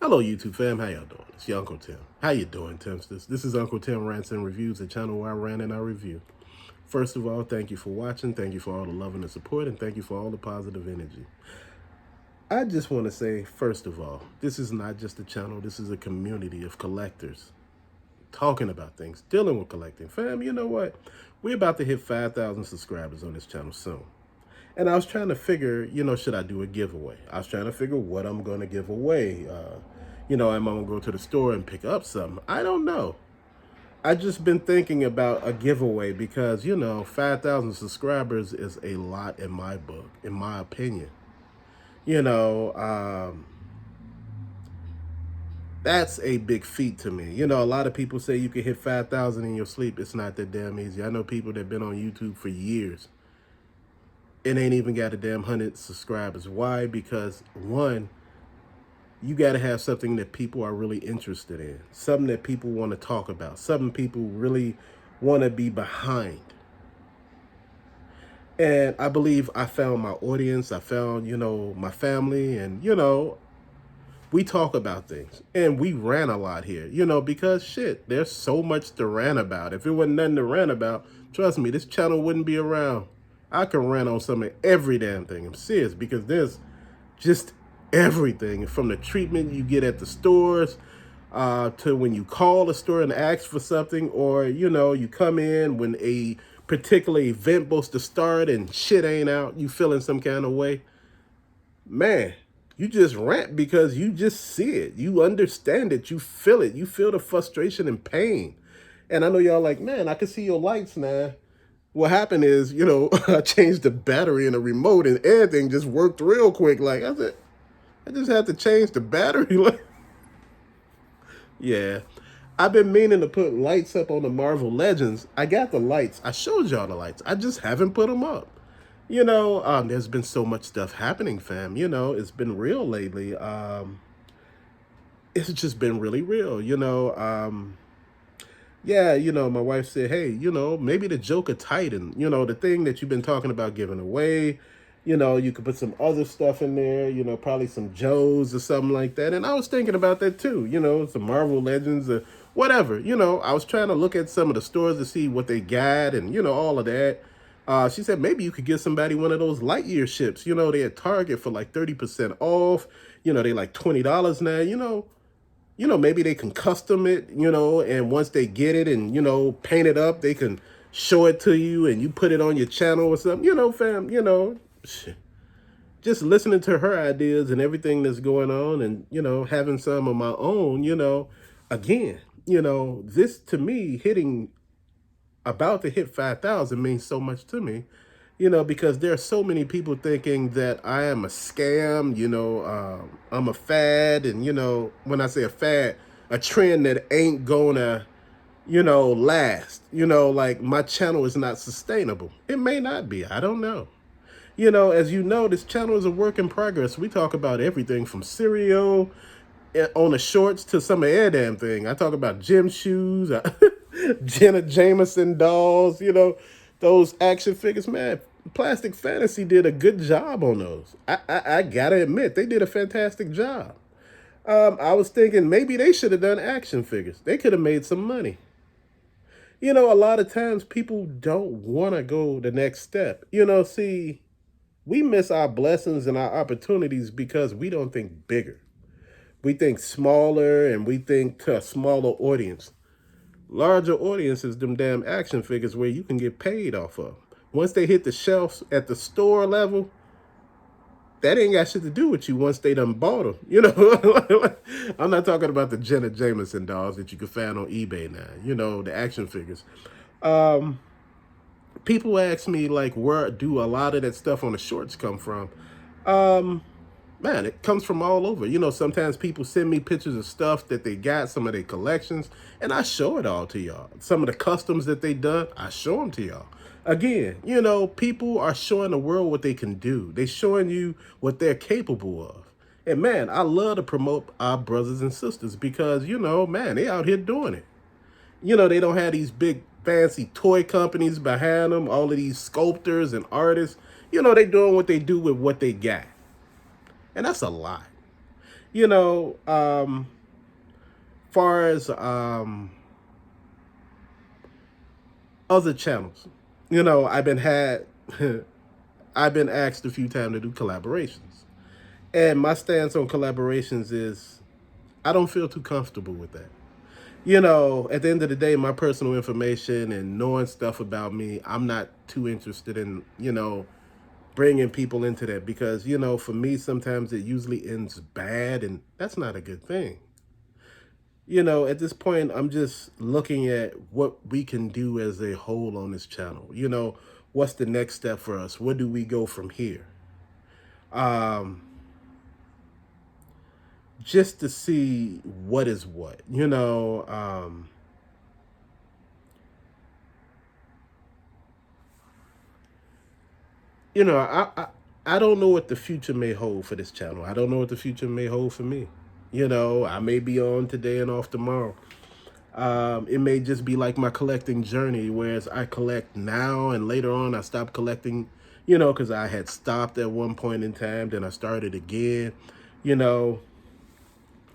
Hello, YouTube fam. How y'all doing? It's your Uncle Tim. How you doing, Timsters? This is Uncle Tim Rants and Reviews, the channel where I rant and I review. First of all, thank you for watching. Thank you for all the love and the support, and thank you for all the positive energy. I just want to say, first of all, this is not just a channel. This is a community of collectors talking about things, dealing with collecting. Fam, you know what? We're about to hit 5,000 subscribers on this channel soon. And I was trying to figure, should I do a giveaway? I was trying to figure what I'm going to give away. Am I going to go to the store and pick up something? I don't know. I just been thinking about a giveaway because, 5,000 subscribers is a lot in my book, in my opinion. That's a big feat to me. A lot of people say you can hit 5,000 in your sleep. It's not that damn easy. I know people that have been on YouTube for years. It ain't even got a damn 100 subscribers. Why? Because one, you got to have something that people are really interested in, something that people want to talk about, something people really want to be behind. And I believe I found my audience. I found, my family, and, we talk about things and we rant a lot here, because shit, there's so much to rant about. If it wasn't nothing to rant about, trust me, this channel wouldn't be around. I can rant on some of every damn thing. I'm serious, because there's just everything from the treatment you get at the stores to when you call a store and ask for something, or, you come in when a particular event supposed to start and shit ain't out, you feeling some kind of way. Man, you just rant because you just see it. You understand it. You feel it. You feel the frustration and pain. And I know y'all like, man, I can see your lights now. What happened is, I changed the battery in the remote and everything just worked real quick. Like, I said, I just had to change the battery. Like, yeah. I've been meaning to put lights up on the Marvel Legends. I got the lights. I showed y'all the lights. I just haven't put them up. There's been so much stuff happening, fam. It's been real lately. It's just been really real, yeah, my wife said, hey, maybe the Joker Titan, the thing that you've been talking about giving away, you could put some other stuff in there, probably some Joes or something like that. And I was thinking about that too, some Marvel Legends or whatever, I was trying to look at some of the stores to see what they got and, all of that. She said, maybe you could give somebody one of those Lightyear ships, they at Target for like 30% off, they like $20 now, maybe they can custom it, and once they get it and, paint it up, they can show it to you and you put it on your channel or something, fam, just listening to her ideas and everything that's going on and, having some of my own, again, this to me about to hit 5,000 means so much to me, because there are so many people thinking that I am a scam, I'm a fad. And, when I say a fad, a trend that ain't gonna, last, like my channel is not sustainable. It may not be, I don't know. As you know, this channel is a work in progress. We talk about everything from cereal on the shorts to some of their damn thing. I talk about gym shoes, Jenna Jameson dolls, those action figures. Man, Plastic Fantasy did a good job on those. I gotta admit, they did a fantastic job. I was thinking maybe they should have done action figures. They could have made some money. A lot of times people don't want to go the next step. See, we miss our blessings and our opportunities because we don't think bigger. We think smaller and we think to a smaller audience. Larger audiences, them damn action figures where you can get paid off of. Once they hit the shelves at the store level, that ain't got shit to do with you once they done bought them. I'm not talking about the Jenna Jameson dolls that you can find on eBay now, the action figures. People ask me, like, where do a lot of that stuff on the shorts come from? Man, it comes from all over. Sometimes people send me pictures of stuff that they got, some of their collections, and I show it all to y'all. Some of the customs that they done, I show them to y'all. Again, people are showing the world what they can do. They're showing you what they're capable of. And man, I love to promote our brothers and sisters because, man, they out here doing it. They don't have these big fancy toy companies behind them, all of these sculptors and artists. They doing what they do with what they got. And that's a lot. You know, far as other channels, I've been had I've been asked a few times to do collaborations. And my stance on collaborations is I don't feel too comfortable with that. At the end of the day, my personal information and knowing stuff about me, I'm not too interested in, bringing people into that because, for me, sometimes it usually ends bad and that's not a good thing. At this point, I'm just looking at what we can do as a whole on this channel. What's the next step for us? Where do we go from here? Um, just to see what is what, I don't know what the future may hold for this channel. I don't know what the future may hold for me. I may be on today and off tomorrow. It may just be like my collecting journey, whereas I collect now and later on I stop collecting, because I had stopped at one point in time, then I started again. You know,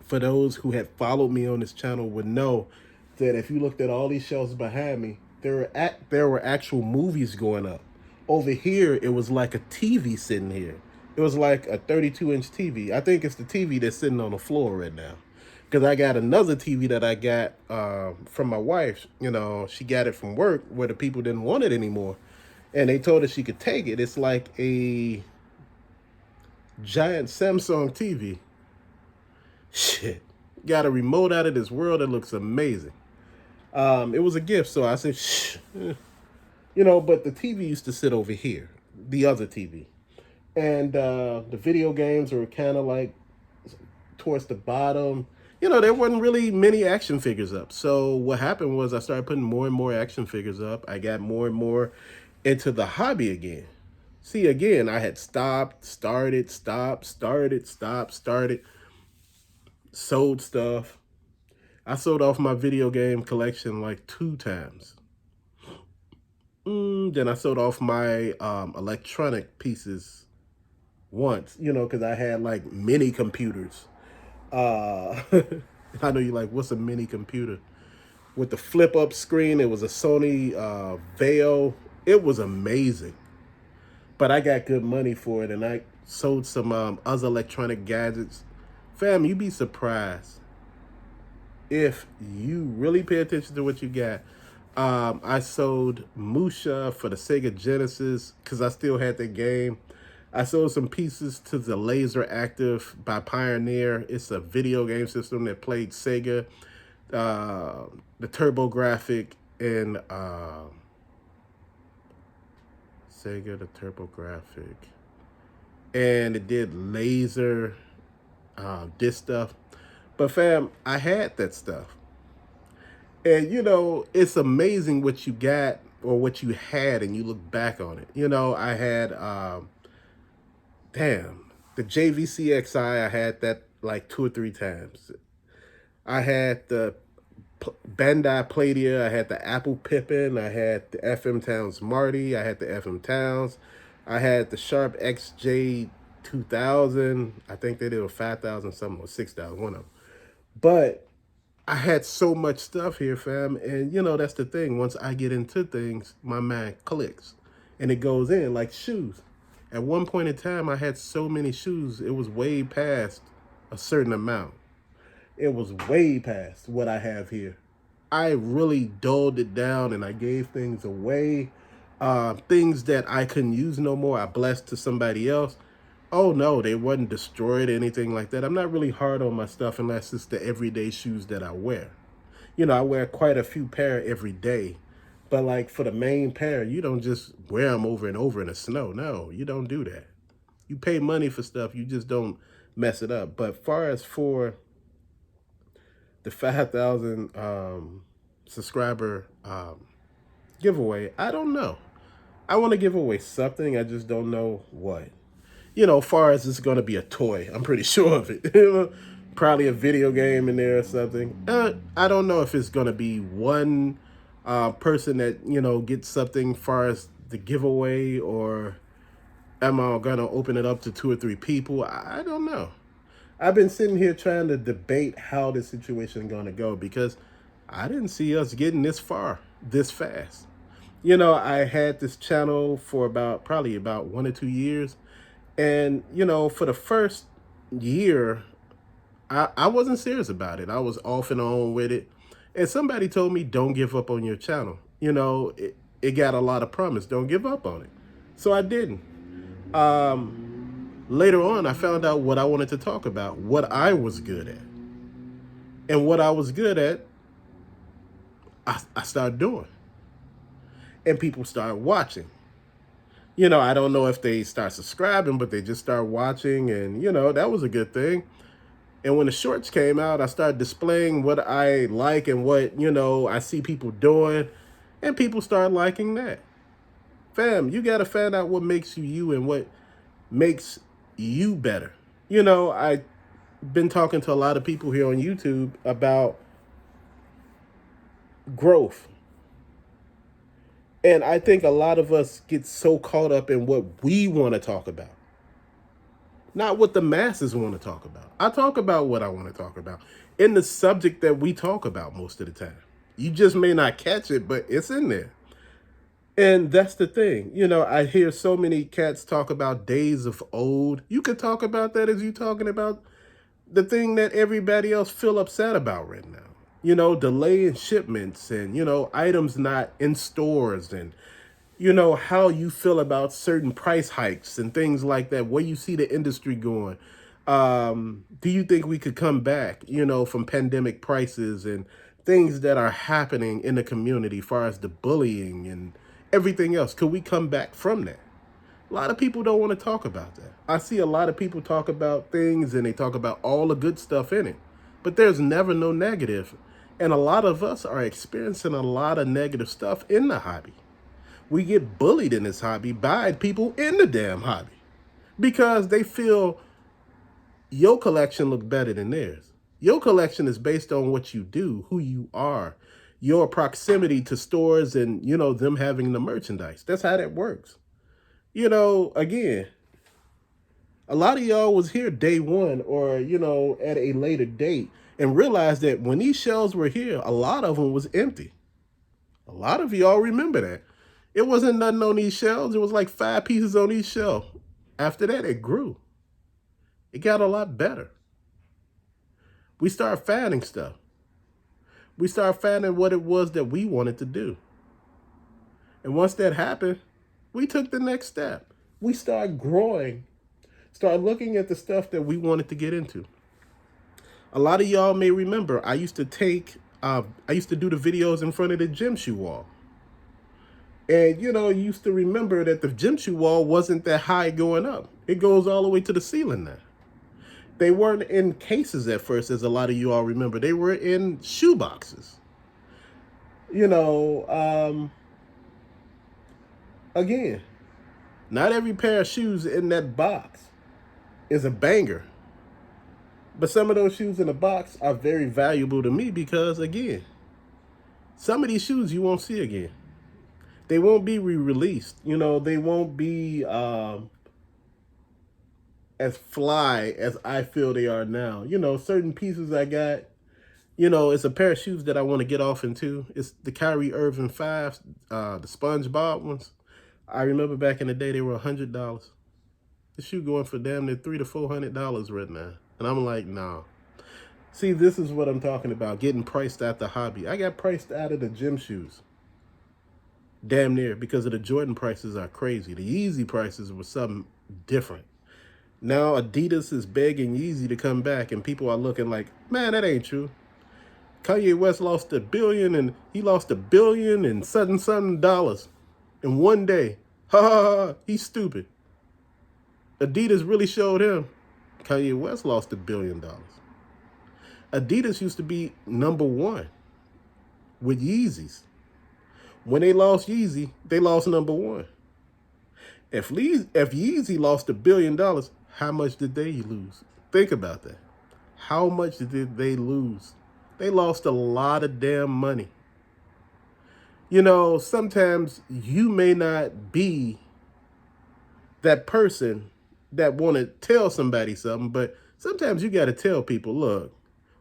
for those who have followed me on this channel would know that if you looked at all these shelves behind me, there were actual movies going up. Over here, it was like a TV sitting here. It was like a 32-inch TV. I think it's the TV that's sitting on the floor right now. Because I got another TV that I got from my wife. She got it from work where the people didn't want it anymore. And they told her she could take it. It's like a giant Samsung TV. Shit. Got a remote out of this world that looks amazing. It was a gift, so I said, shh. But the TV used to sit over here, the other TV. And the video games were kind of like towards the bottom. There wasn't really many action figures up. So what happened was I started putting more and more action figures up. I got more and more into the hobby again. See, again, I had stopped, started, stopped, started, stopped, started, sold stuff. I sold off my video game collection like 2 times. Then I sold off my electronic pieces once, because I had like mini computers. I know you're like, what's a mini computer? With the flip up screen, it was a Sony Vaio. It was amazing. But I got good money for it and I sold some other electronic gadgets. Fam, you'd be surprised if you really pay attention to what you got. I sold Musha for the Sega Genesis because I still had the game. I sold some pieces to the Laser Active by Pioneer. It's a video game system that played Sega, the TurboGrafx, and Sega, the TurboGrafx. And it did laser, this stuff. But fam, I had that stuff. And it's amazing what you got or what you had and you look back on it. I had the JVCXI, I had that like 2 or 3 times. I had the Bandai Pladia, I had the Apple Pippin, I had the FM Towns Marty, I had the FM Towns, I had the Sharp XJ 2000. I think they did a 5,000 something or 6,000, one of them. But I had so much stuff here, fam. And that's the thing. Once I get into things, my mind clicks and it goes in like shoes. At one point in time, I had so many shoes, it was way past a certain amount. It was way past what I have here. I really dulled it down and I gave things away. Things that I couldn't use no more, I blessed to somebody else. Oh no, they wasn't destroyed or anything like that. I'm not really hard on my stuff unless it's the everyday shoes that I wear. I wear quite a few pair every day. But like for the main pair, you don't just wear them over and over in the snow. No, you don't do that. You pay money for stuff, you just don't mess it up. But far as for the 5,000 subscriber giveaway, I don't know. I want to give away something, I just don't know what. Far as it's going to be a toy, I'm pretty sure of it. Probably a video game in there or something. I don't know if it's going to be one person that, gets something far as the giveaway, or am I going to open it up to 2 or 3 people? I don't know. I've been sitting here trying to debate how this situation is going to go because I didn't see us getting this far this fast. I had this channel for probably about 1 or 2 years. And, for the first year, I wasn't serious about it. I was off and on with it. And somebody told me, don't give up on your channel. It got a lot of promise. Don't give up on it. So I didn't. Later on, I found out what I wanted to talk about, what I was good at. And what I was good at, I started doing. And people started watching. I don't know if they start subscribing, but they just start watching. And, that was a good thing. And when the shorts came out, I started displaying what I like and what, I see people doing. And people start liking that. Fam, you got to find out what makes you you and what makes you better. I've been talking to a lot of people here on YouTube about growth. And I think a lot of us get so caught up in what we want to talk about, not what the masses want to talk about. I talk about what I want to talk about in the subject that we talk about most of the time. You just may not catch it, but it's in there. And that's the thing. I hear so many cats talk about days of old. You could talk about that as you talking about the thing that everybody else feel upset about right now. Delay in shipments and, items not in stores and, how you feel about certain price hikes and things like that, where you see the industry going. Do you think we could come back, from pandemic prices and things that are happening in the community as far as the bullying and everything else? Could we come back from that? A lot of people don't want to talk about that. I see a lot of people talk about things and they talk about all the good stuff in it, but there's never no negative. And a lot of us are experiencing a lot of negative stuff in the hobby. We get bullied in this hobby by people in the damn hobby because they feel your collection look better than theirs. Your collection is based on what you do, who you are, your proximity to stores and, them having the merchandise. That's how that works. Again, a lot of y'all was here day one or, at a later date and realized that when these shelves were here, a lot of them was empty. A lot of y'all remember that. It wasn't nothing on these shelves. It was like 5 pieces on each shelf. After that, it grew. It got a lot better. We started finding stuff. We started finding what it was that we wanted to do. And once that happened, we took the next step. We started growing, started looking at the stuff that we wanted to get into. A lot of y'all may remember I used to do the videos in front of the gym shoe wall. And, you used to remember that the gym shoe wall wasn't that high going up. It goes all the way to the ceiling now. They weren't in cases at first, as a lot of you all remember. They were in shoe boxes. Again, not every pair of shoes in that box is a banger. But some of those shoes in the box are very valuable to me because, again, some of these shoes you won't see again. They won't be re-released. They won't be as fly as I feel they are now. Certain pieces I got, it's a pair of shoes that I want to get off into. It's the Kyrie Irving 5s, the SpongeBob ones. I remember back in the day, they were $100. The shoe going for damn near $300 to $400 right now. And I'm like, nah. See, this is what I'm talking about, getting priced out the hobby. I got priced out of the gym shoes. Damn near, because of the Jordan prices are crazy. The Yeezy prices were something different. Now Adidas is begging Yeezy to come back, and people are looking like, man, that ain't true. Kanye West lost $1 billion, and he lost $1 billion and something dollars in one day. Ha ha ha, he's stupid. Adidas really showed him. Kanye West lost $1 billion. Adidas used to be number one with Yeezys. When they lost Yeezy, they lost number one. If Yeezy lost $1 billion, how much did they lose? Think about that. How much did they lose? They lost a lot of damn money. Sometimes you may not be that person that want to tell somebody something, but Sometimes you got to tell people, look,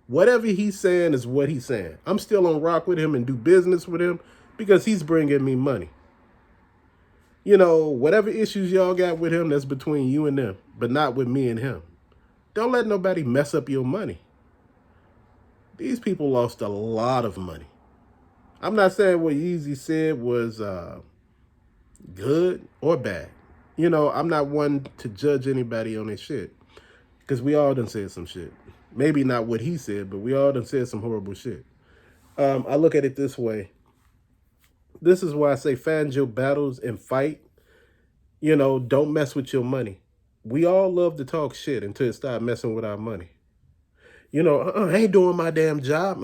whatever he's saying is what he's saying. I'm still on rock with him and do business with him because he's bringing me money. You know, whatever issues y'all got with him, that's between you and them, but not with me and him. Don't let nobody mess up your money. These people lost a lot of money. I'm not saying what Yeezy said was good or bad. You know, I'm not one to judge anybody on their shit because we all done said some shit. Maybe not what he said, but we all done said some horrible shit. I look at it this way. This is why I say find your battles and fight. You know, don't mess with your money. We all love to talk shit until it start messing with our money. You know, I ain't doing my damn job.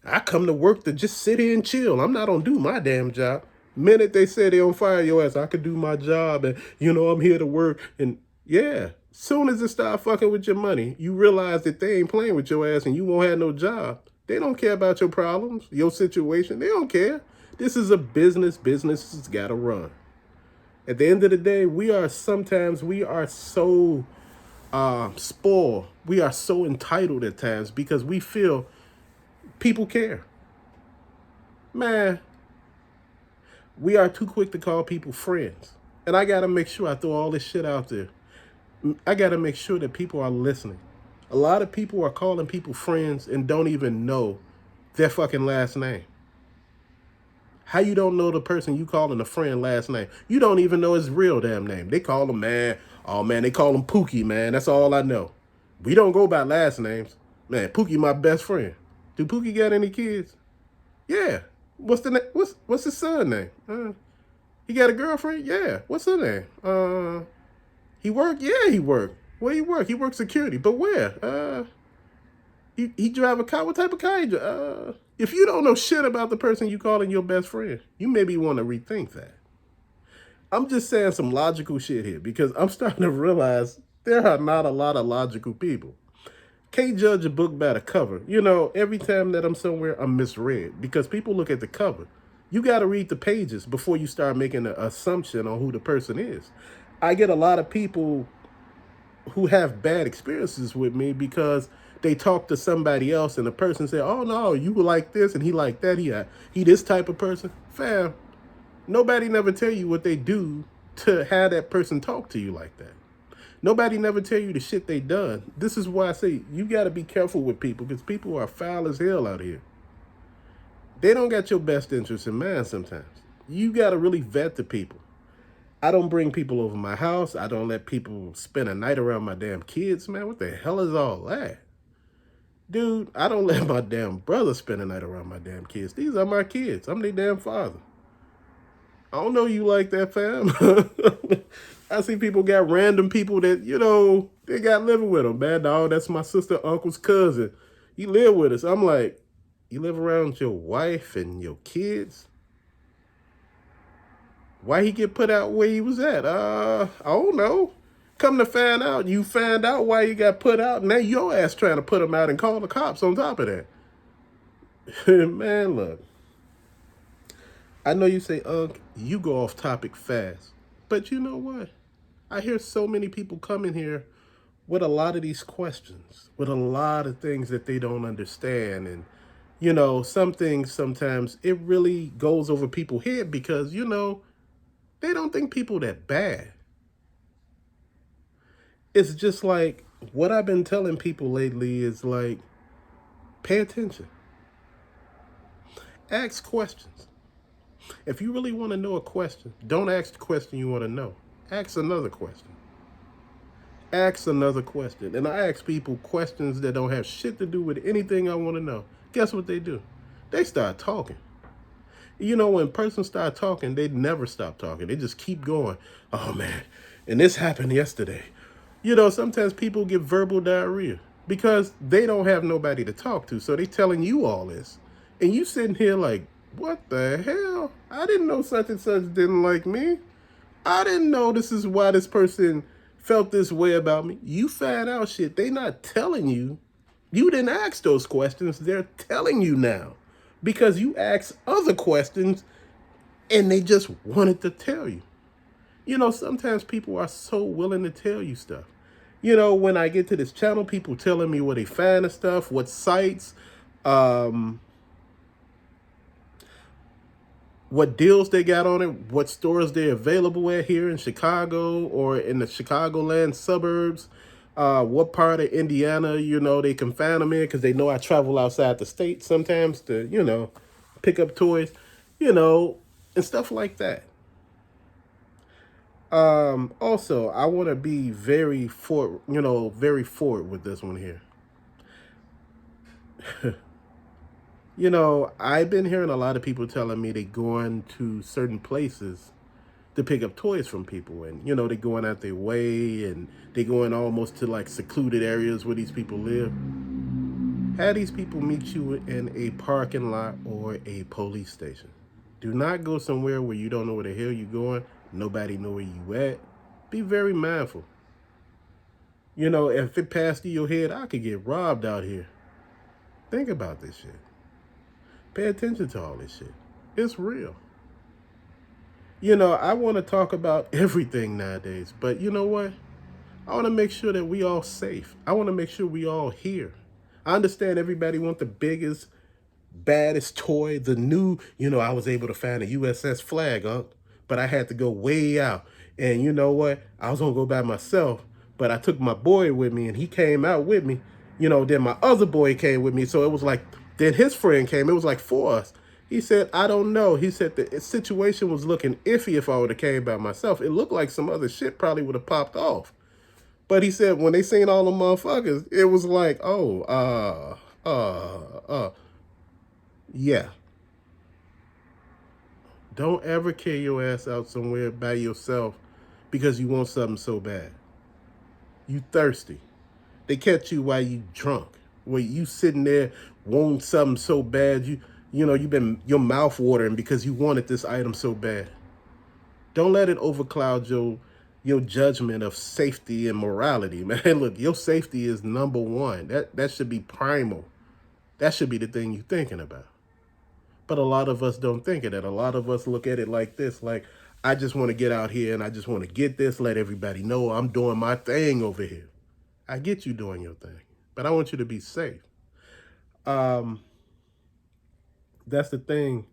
I come to work to just sit here and chill. I'm not gonna do my damn job. Minute they say they on fire your ass, I could do my job and, you know, I'm here to work. And yeah, soon as it start fucking with your money, you realize that they ain't playing with your ass and you won't have no job. They don't care about your problems, your situation. They don't care. This is a business. Business has got to run. At the end of the day, we are so spoiled. We are so entitled at times because we feel people care. Man, we are too quick to call people friends. And I got to make sure I throw all this shit out there. I got to make sure that people are listening. A lot of people are calling people friends and don't even know their fucking last name. How you don't know the person you calling a friend last name? You don't even know his real damn name. They call him, man. Oh, man, they call him Pookie, man. That's all I know. We don't go by last names. Man, Pookie my best friend. Do Pookie got any kids? Yeah. What's his son name? He got a girlfriend? Yeah. What's her name? He work? Yeah, he work. Where he work? He work security. But where? He drive a car? What type of car he drive? If you don't know shit about the person you calling your best friend, you maybe want to rethink that. I'm just saying some logical shit here because I'm starting to realize there are not a lot of logical people. Can't judge a book by the cover. You know, every time that I'm somewhere, I'm misread because people look at the cover. You got to read the pages before you start making an assumption on who the person is. I get a lot of people who have bad experiences with me because they talk to somebody else and the person say, oh no, you like this and he like that. He this type of person. Fam, nobody never tell you what they do to have that person talk to you like that. Nobody never tell you the shit they done. This is why I say you got to be careful with people because people are foul as hell out here. They don't got your best interest in mind sometimes. You got to really vet the people. I don't bring people over my house. I don't let people spend a night around my damn kids, man. What the hell is all that? Dude, I don't let my damn brother spend a night around my damn kids. These are my kids. I'm their damn father. I don't know you like that, fam. I see people got random people that, you know, they got living with them. Man, dog, that's my sister, uncle's cousin. He live with us. I'm like, you live around your wife and your kids? Why he get put out where he was at? I don't know. Come to find out, you find out why he got put out. Now your ass trying to put him out and call the cops on top of that. Man, look. I know you say, Unc, you go off topic fast. But you know what? I hear so many people coming here with a lot of these questions, with a lot of things that they don't understand. And, you know, some things sometimes it really goes over people's head because, you know, they don't think people that bad. It's just like what I've been telling people lately is like, pay attention. Ask questions. If you really want to know a question, don't ask the question you want to know. Ask another question. Ask another question. And I ask people questions that don't have shit to do with anything I want to know. Guess what they do? They start talking. You know, when persons start talking, they never stop talking. They just keep going. Oh, man, and this happened yesterday. You know, sometimes people get verbal diarrhea because they don't have nobody to talk to. So they telling you all this. And you sitting here like, what the hell? I didn't know such and such didn't like me. I didn't know this is why this person felt this way about me. You find out shit. They not telling you. You didn't ask those questions. They're telling you now. Because you asked other questions and they just wanted to tell you. You know, sometimes people are so willing to tell you stuff. When I get to this channel, people telling me where they find the stuff, what sites, um, what deals they got on it, what stores they're available at here in Chicago or in the Chicagoland suburbs, what part of Indiana, they can find them in, because they know I travel outside the state sometimes to, pick up toys, and stuff like that. Also, I want to be very forward with this one here. I've been hearing a lot of people telling me they going to certain places to pick up toys from people, and they're going out their way, and they're going almost to like secluded areas where these people live. Have these people meet you in a parking lot or a police station. Do not go somewhere where you don't know where the hell you're going. Nobody know where you at. Be very mindful. If it passed through your head, I could get robbed out here. Think about this shit. Pay attention to all this shit. It's real. I want to talk about everything nowadays, but you know what? I want to make sure that we all safe. I want to make sure we all here. I understand everybody want the biggest, baddest toy, the new, I was able to find a USS flag, but I had to go way out. And you know what? I was going to go by myself, but I took my boy with me, and he came out with me. Then my other boy came with me. So it was like, then his friend came. It was like 4 of us. He said, I don't know. He said the situation was looking iffy if I would have came by myself. It looked like some other shit probably would have popped off. But he said when they seen all the motherfuckers, it was like, yeah. Don't ever carry your ass out somewhere by yourself because you want something so bad. You thirsty. They catch you while you drunk. Where you sitting there wanting something so bad, you've been your mouth watering because you wanted this item so bad. Don't let it overcloud your judgment of safety and morality, man. Look, your safety is number one. That should be primal. That should be the thing you're thinking about. But a lot of us don't think of that. A lot of us look at it like this, like, I just want to get out here and I just want to get this, let everybody know I'm doing my thing over here. I get you doing your thing, but I want you to be safe. That's the thing.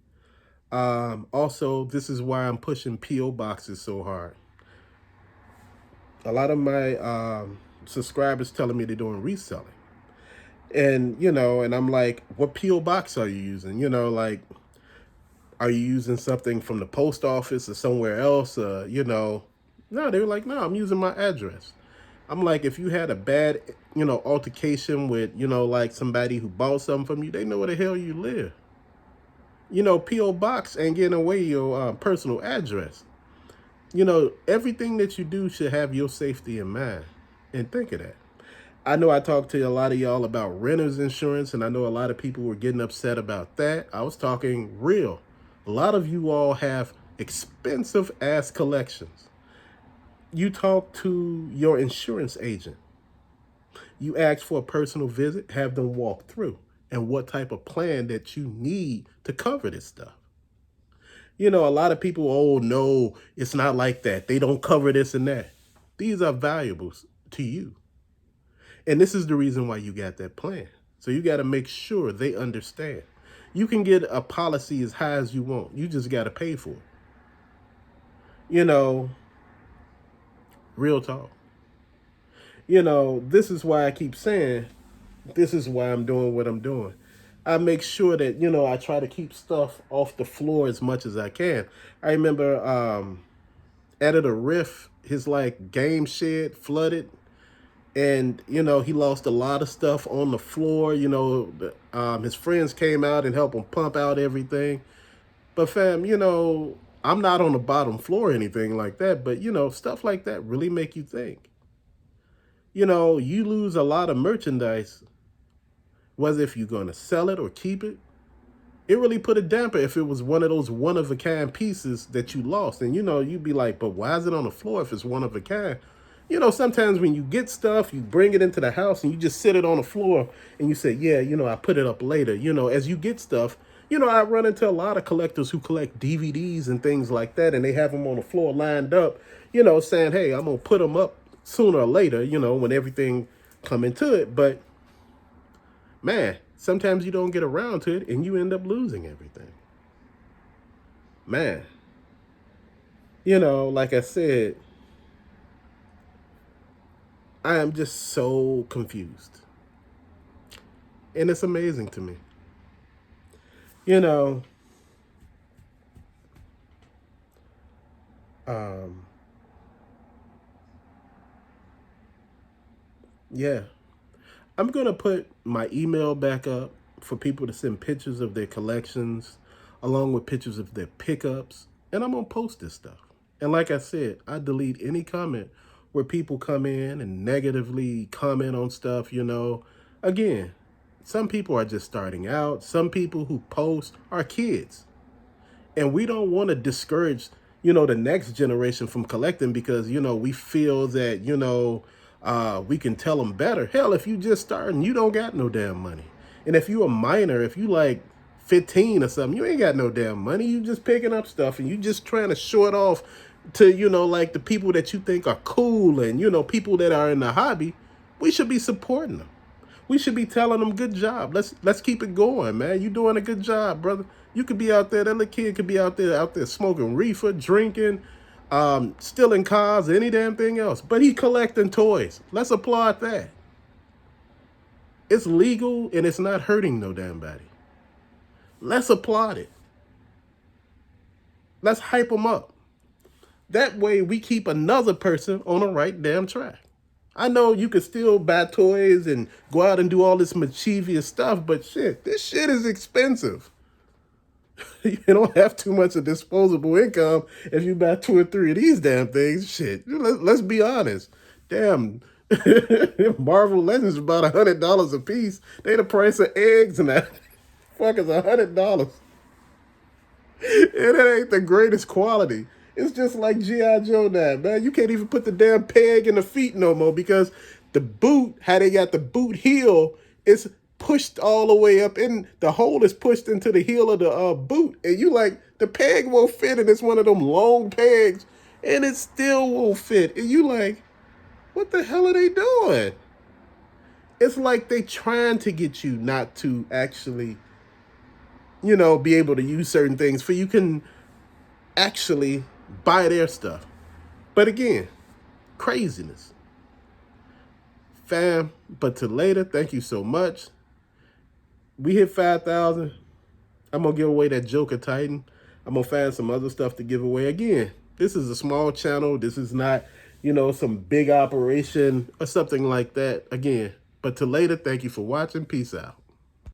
Also, this is why I'm pushing P.O. boxes so hard. A lot of my subscribers telling me they're doing reselling. And, and I'm like, what P.O. box are you using? Like, are you using something from the post office or somewhere else? No, they were like, no, I'm using my address. I'm like, if you had a bad, altercation with, like somebody who bought something from you, they know where the hell you live. P.O. box ain't getting away your personal address. Everything that you do should have your safety in mind. And think of that. I know I talked to a lot of y'all about renter's insurance, and I know a lot of people were getting upset about that. I was talking real. A lot of you all have expensive ass collections. You talk to your insurance agent. You ask for a personal visit, have them walk through, and what type of plan that you need to cover this stuff. A lot of people, oh, no, it's not like that. They don't cover this and that. These are valuables to you. And this is the reason why you got that plan. So you got to make sure they understand. You can get a policy as high as you want. You just got to pay for it. Real talk. This is why I keep saying, this is why I'm doing what I'm doing. I make sure that, I try to keep stuff off the floor as much as I can. I remember Editor Riff, his like game shed flooded. And, he lost a lot of stuff on the floor. His friends came out and helped him pump out everything. But fam, I'm not on the bottom floor or anything like that. But, stuff like that really make you think. You lose a lot of merchandise, whether if you're going to sell it or keep it. It really put a damper if it was one of those one-of-a-kind pieces that you lost. And, you'd be like, but why is it on the floor if it's one of a kind? Sometimes when you get stuff, you bring it into the house and you just sit it on the floor and you say, yeah, I put it up later. As you get stuff, I run into a lot of collectors who collect DVDs and things like that, and they have them on the floor lined up, saying, hey, I'm going to put them up sooner or later, you know, when everything come into it. But man, sometimes you don't get around to it and you end up losing everything. Man, you know, like I said, I am just so confused. And it's amazing to me. You know, um, yeah. I'm going to put my email back up for people to send pictures of their collections along with pictures of their pickups. And I'm going to post this stuff. And like I said, I delete any comment where people come in and negatively comment on stuff, you know. Again, some people are just starting out. Some people who post are kids. And we don't want to discourage, you know, the next generation from collecting because, you know, we feel that, you know, we can tell them better. Hell, if you just starting, you don't got no damn money. And if you a minor, if you like 15 or something, you ain't got no damn money. You just picking up stuff and you just trying to show it off to, you know, like the people that you think are cool and, you know, people that are in the hobby. We should be supporting them. We should be telling them good job. Let's keep it going, man. You doing a good job, brother. You could be out there. That little kid could be out there smoking reefer, drinking, stealing cars, any damn thing else. But he collecting toys. Let's applaud that. It's legal and it's not hurting no damn body. Let's applaud it. Let's hype them up. That way we keep another person on the right damn track. I know you could still buy toys and go out and do all this mischievous stuff, but shit, this shit is expensive. You don't have too much of disposable income if you buy 2 or 3 of these damn things. Shit, let's be honest. Damn, Marvel Legends is about $100 a piece. They the price of eggs and that. Fuck is $100. And it ain't the greatest quality. It's just like G.I. Joe now, man. You can't even put the damn peg in the feet no more because the boot, how they got the boot heel, it's pushed all the way up in, the hole is pushed into the heel of the boot. And you like, the peg won't fit and it's one of them long pegs and it still won't fit. And you like, what the hell are they doing? It's like they trying to get you not to actually, you know, be able to use certain things for you can actually buy their stuff. But again, craziness. Fam, but to later, thank you so much. We hit 5,000. I'm going to give away that Joker Titan. I'm going to find some other stuff to give away. Again, this is a small channel. This is not, you know, some big operation or something like that. Again, but to later, thank you for watching. Peace out.